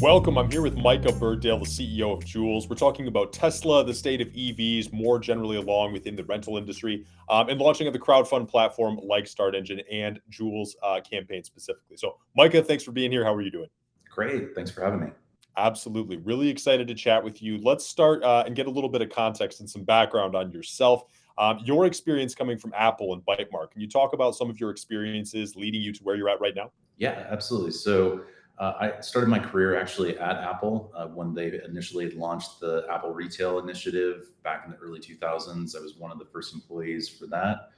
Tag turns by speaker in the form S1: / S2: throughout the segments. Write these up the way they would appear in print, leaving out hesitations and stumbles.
S1: Welcome. I'm here with Micah, Bergdale, the CEO of Joulez. We're talking about Tesla, the state of EVs, more generally along within the rental industry, and launching of the crowdfund platform like Start Engine and Joulez campaign specifically. So, Micah, thanks for being here. How are you doing?
S2: Great. Thanks for having me.
S1: Absolutely. Really excited to chat with you. Let's start and get a little bit of context and some background on yourself. Your experience coming from Apple and Bytemark. Can you talk about some of your experiences leading you to where you're at right now?
S2: Yeah, absolutely. I started my career actually at Apple when they initially launched the Apple Retail Initiative back in the early 2000s. I was one of the first employees for that.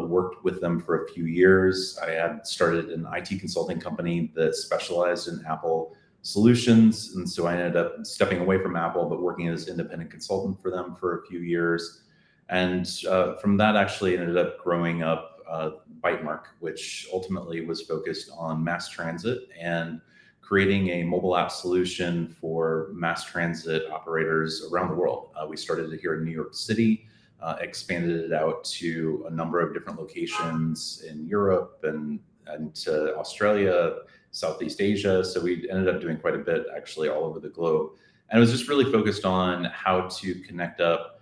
S2: Worked with them for a few years. I had started an IT consulting company that specialized in Apple solutions. And so I ended up stepping away from Apple, but working as independent consultant for them for a few years. And from that, actually ended up growing up Bytemark, which ultimately was focused on mass transit and creating a mobile app solution for mass transit operators around the world. We started it here in New York City, expanded it out to a number of different locations in Europe and to Australia, Southeast Asia. So we ended up doing quite a bit actually all over the globe. And it was just really focused on how to connect up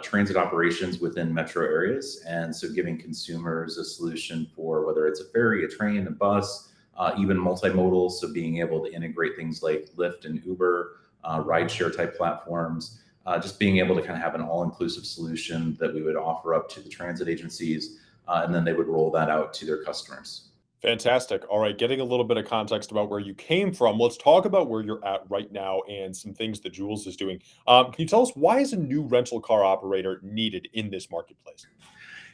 S2: transit operations within metro areas. And so giving consumers a solution for whether it's a ferry, a train, a bus, even multimodal. So being able to integrate things like Lyft and Uber, rideshare type platforms, just being able to kind of have an all-inclusive solution that we would offer up to the transit agencies, and then they would roll that out to their customers.
S1: Fantastic. All right, getting a little bit of context about where you came from. Let's talk about where you're at right now and some things that Jules is doing. Can you tell us why is a new rental car operator needed in this marketplace?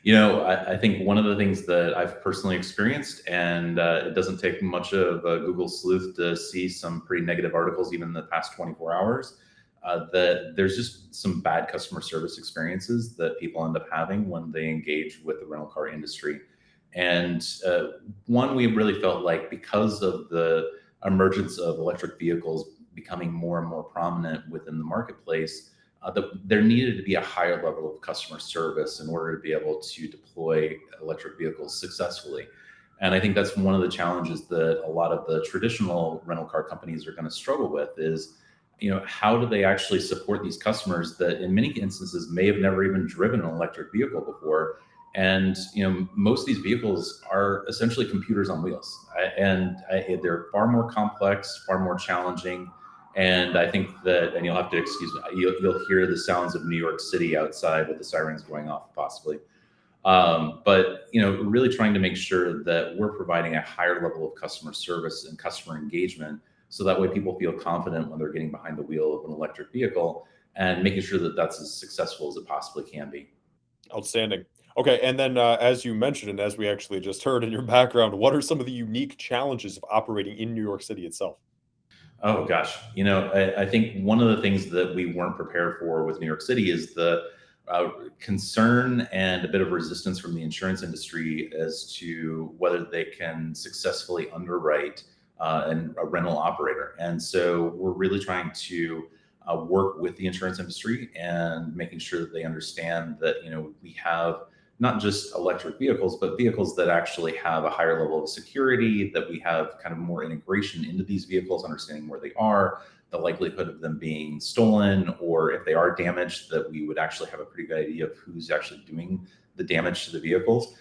S2: I think one of the things that I've personally experienced, and it doesn't take much of a Google sleuth to see some pretty negative articles, even in the past 24 hours, that there's just some bad customer service experiences that people end up having when they engage with the rental car industry. And one, we really felt like because of the emergence of electric vehicles becoming more and more prominent within the marketplace, that there needed to be a higher level of customer service in order to be able to deploy electric vehicles successfully. And I think that's one of the challenges that a lot of the traditional rental car companies are going to struggle with is, how do they actually support these customers that in many instances may have never even driven an electric vehicle before? And, most of these vehicles are essentially computers on wheels. They're far more complex, far more challenging. And I think that, and you'll have to excuse me, you'll hear the sounds of New York City outside with the sirens going off, possibly. But really trying to make sure that we're providing a higher level of customer service and customer engagement, so that way people feel confident when they're getting behind the wheel of an electric vehicle, and making sure that that's as successful as it possibly can be.
S1: Outstanding. Okay, and then as you mentioned, and as we actually just heard in your background, what are some of the unique challenges of operating in New York City itself?
S2: Oh gosh, I think one of the things that we weren't prepared for with New York City is the concern and a bit of resistance from the insurance industry as to whether they can successfully underwrite a rental operator. And so we're really trying to work with the insurance industry and making sure that they understand that we have not just electric vehicles, but vehicles that actually have a higher level of security, that we have kind of more integration into these vehicles, understanding where they are, the likelihood of them being stolen, or if they are damaged, that we would actually have a pretty good idea of who's actually doing the damage to the vehicles.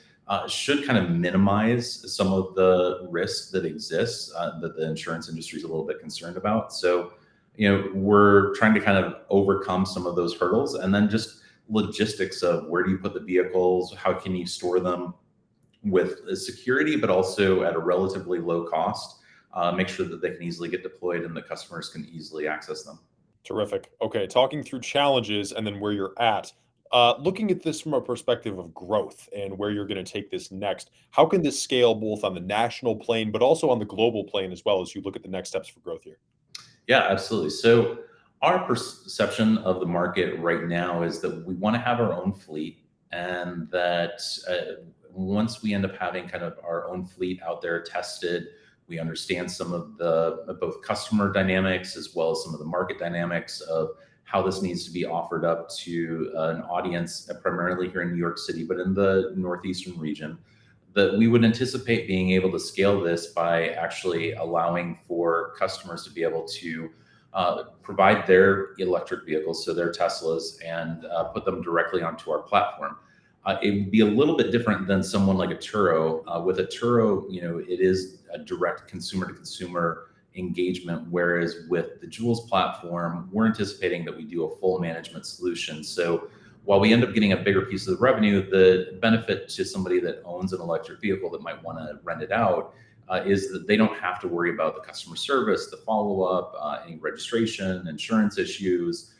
S2: Should kind of minimize some of the risk that exists that the insurance industry is a little bit concerned about. So, we're trying to kind of overcome some of those hurdles, and then just logistics of where do you put the vehicles, how can you store them with security, but also at a relatively low cost. Make sure that they can easily get deployed and the customers can easily access them.
S1: Terrific. Okay, talking through challenges and then where you're at. Looking at this from a perspective of growth and where you're going to take this next, how can this scale both on the national plane, but also on the global plane as well as you look at the next steps for growth here?
S2: Yeah, absolutely. So our perception of the market right now is that we want to have our own fleet, and that once we end up having kind of our own fleet out there tested, we understand some of the both customer dynamics as well as some of the market dynamics of how this needs to be offered up to an audience, primarily here in New York City, but in the northeastern region, that we would anticipate being able to scale this by actually allowing for customers to be able to provide their electric vehicles, so their Teslas, and put them directly onto our platform. It would be a little bit different than someone like a Turo. With a Turo, it is a direct consumer to consumer engagement, whereas with the Joulez platform, we're anticipating that we do a full management solution. So while we end up getting a bigger piece of the revenue, the benefit to somebody that owns an electric vehicle that might want to rent it out is that they don't have to worry about the customer service, the follow up, any registration, insurance issues.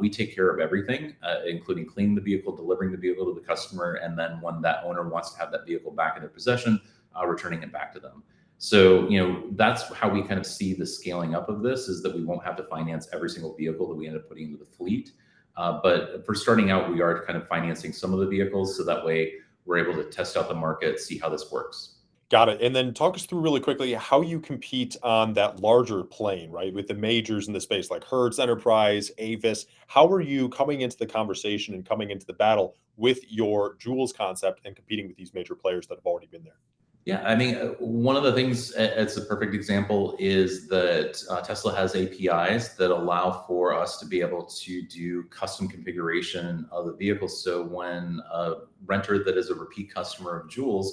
S2: We take care of everything, including cleaning the vehicle, delivering the vehicle to the customer, and then when that owner wants to have that vehicle back in their possession, returning it back to them. So, that's how we kind of see the scaling up of this, is that we won't have to finance every single vehicle that we end up putting into the fleet. But for starting out, we are kind of financing some of the vehicles, so that way we're able to test out the market, see how this works.
S1: Got it. And then talk us through really quickly how you compete on that larger plane, right? With the majors in the space like Hertz Enterprise, Avis. How are you coming into the conversation and coming into the battle with your Joulez concept and competing with these major players that have already been there?
S2: Yeah, I mean, one of the things, it's a perfect example, is that Tesla has APIs that allow for us to be able to do custom configuration of the vehicle. So when a renter that is a repeat customer of Joulez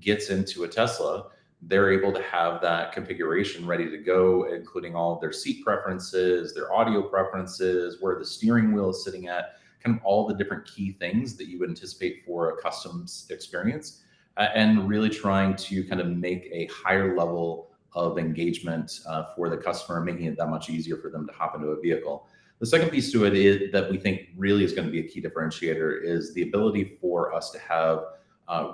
S2: gets into a Tesla, they're able to have that configuration ready to go, including all of their seat preferences, their audio preferences, where the steering wheel is sitting at, kind of all the different key things that you would anticipate for a custom experience, and really trying to kind of make a higher level of engagement for the customer, making it that much easier for them to hop into a vehicle. The second piece to it is that we think really is going to be a key differentiator is the ability for us to have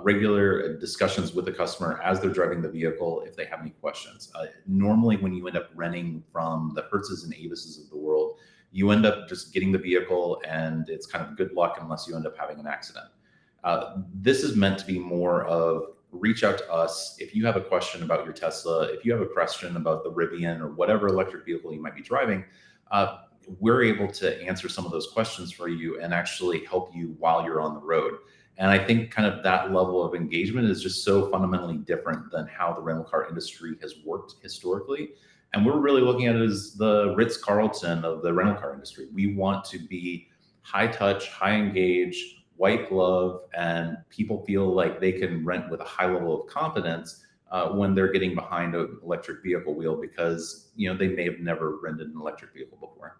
S2: regular discussions with the customer as they're driving the vehicle if they have any questions. Normally, when you end up renting from the Hertzes and Avises of the world, you end up just getting the vehicle and it's kind of good luck unless you end up having an accident. This is meant to be more of reach out to us if you have a question about your Tesla, if you have a question about the Rivian or whatever electric vehicle you might be driving. We're able to answer some of those questions for you and actually help you while you're on the road. And I think kind of that level of engagement is just so fundamentally different than how the rental car industry has worked historically. And we're really looking at it as the Ritz-Carlton of the rental car industry. We want to be high touch, high engage, white glove, and people feel like they can rent with a high level of confidence when they're getting behind an electric vehicle wheel because they may have never rented an electric vehicle before.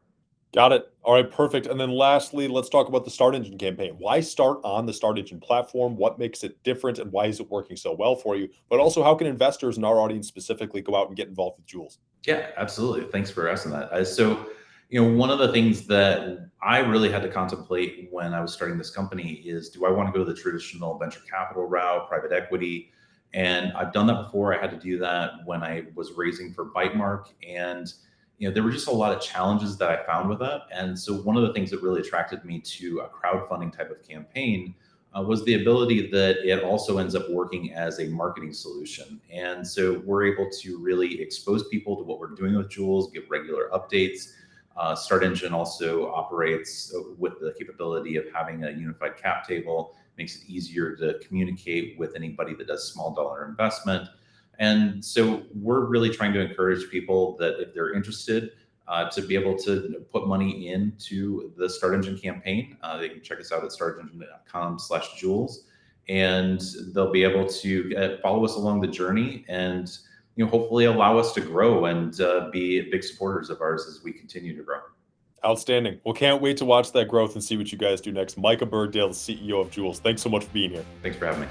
S1: Got it. All right, perfect. And then lastly, let's talk about the Start Engine campaign. Why start on the Start Engine platform? What makes it different and why is it working so well for you? But also, how can investors in our audience specifically go out and get involved with Joulez?
S2: Yeah, absolutely. Thanks for asking that. One of the things that I really had to contemplate when I was starting this company is, do I want to go the traditional venture capital route, private equity? And I've done that before. I had to do that when I was raising for Bytemark. And there were just a lot of challenges that I found with that. And so one of the things that really attracted me to a crowdfunding type of campaign was the ability that it also ends up working as a marketing solution. And so we're able to really expose people to what we're doing with Joulez, give regular updates. Start Engine also operates with the capability of having a unified cap table, makes it easier to communicate with anybody that does small dollar investment. And so we're really trying to encourage people that if they're interested to be able to put money into the Start Engine campaign, they can check us out at startengine.com/Joulez, and they'll be able to follow us along the journey and hopefully allow us to grow and be big supporters of ours as we continue to grow.
S1: Outstanding. Well, can't wait to watch that growth and see what you guys do next. Micah Bergdale, the CEO of Joulez. Thanks so much for being here.
S2: Thanks for having me.